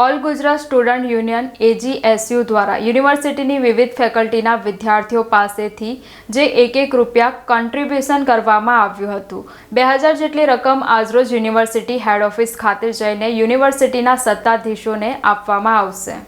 All Gujarat student union AGSU દ્વારા યુનિવર્સિટીની વિવિધ ફેકલ્ટીના વિદ્યાર્થીઓ પાસેથી જે એક રૂપિયા કોન્ટ્રીબ્યુશન કરવામાં આવ્યું હતું. 2000 જેટલી રકમ આજરોજ યુનિવર્સિટી હેડ ઓફિસ ખાતે જઈને યુનિવર્સિટીના સત્તાધીશોને આપવામાં આવશે.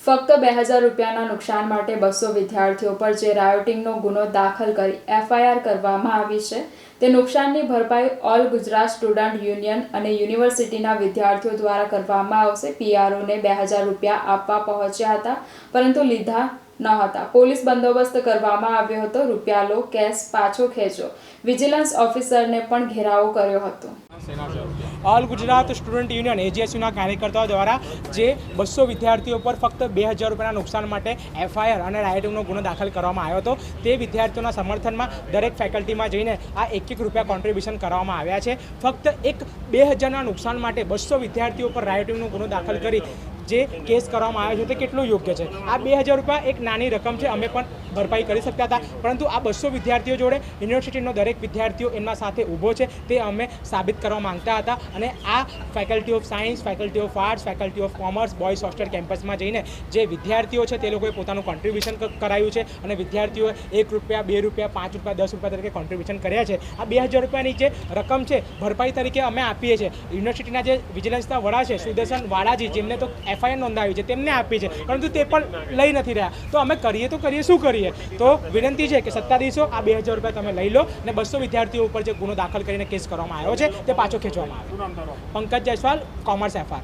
ફક્ત 2000 રૂપિયાના નુકસાન માટે 200 વિદ્યાર્થીઓ પર જે રાયોટિંગનો ગુનો દાખલ કરી FIR કરવામાં આવી છે તે નુકસાનની ભરપાઈ ઓલ ગુજરાત સ્ટુડન્ટ યુનિયન અને યુનિવર્સિટીના વિદ્યાર્થીઓ દ્વારા કરવામાં આવશે. PROને 2000 રૂપિયા આપવા પહોંચ્યા હતા પરંતુ લીધા ન હતા. પોલીસ બંદોબસ્ત કરવામાં આવ્યો હતો. રૂપિયા લો, કેશ પાછો ખેંચો. વિજિલન્સ ઓફિસરને પણ ઘેરાવો કર્યો હતો. ઓલ ગુજરાત સ્ટુડન્ટ યુનિયન AGSUના કાર્યકર્તાઓ દ્વારા જે 200 વિદ્યાર્થીઓ પર ફક્ત 2000 રૂપિયાના નુકસાન માટે FIR અને રાયોટિંગનો ગુનો દાખલ કરવામાં આવ્યો હતો. તે વિદ્યાર્થીઓના સમર્થનમાં દરેક ફેકલ્ટીમાં જઈને આ 1 રૂપિયા કોન્ટ્રીબ્યુશન કરવામાં આવ્યા છે. ફક્ત 2000ના નુકસાન માટે 200 વિદ્યાર્થીઓ પર રાયોટિંગનો ગુનો દાખલ કરી જે કેસ કરવામાં આવ્યો છે તે કેટલું યોગ્ય છે? આ 2000 રૂપિયા એક નાની રકમ છે, અમે પણ ભરપાઈ કરી શકતા હતા, પરંતુ આ 200 વિદ્યાર્થીઓ જોડે યુનિવર્સિટીનો દરેક વિદ્યાર્થીઓ એમના સાથે ઊભો છે તે અમે સાબિત કરવા માંગતા હતા. અને આ faculty of science, faculty of arts, faculty of commerce, boys hostel કેમ્પસમાં જઈને જે વિદ્યાર્થીઓ છે તે લોકોએ પોતાનું કોન્ટ્રીબ્યુશન કરાયું છે અને વિદ્યાર્થીઓએ 1 રૂપિયા, 2 રૂપિયા, 5 રૂપિયા, 10 રૂપિયા તરીકે કોન્ટ્રીબ્યુશન કર્યા છે. આ 2000 રૂપિયાની જે રકમ છે ભરપાઈ તરીકે અમે આપીએ છીએ. યુનિવર્સિટીના જે વિજિલન્સના વડા છે સુદર્શન વાડાજી, જેમને તો FIR નોંધાવી છે, તેમને આપી છે, પરંતુ તે પણ લઈ નથી રહ્યા. તો અમે કરીએ તો કરીએ શું કરીએ? તો વિનંતી છે કે સત્તાધીશો આ 2000 રૂપિયા તમે લઈ લો અને 200 વિદ્યાર્થીઓ ઉપર જે ગુનો દાખલ કરીને કેસ કરવામાં આવ્યો છે તે પાછો ખેંચવામાં આવે. Pankaj Jaiswal, commerce FR.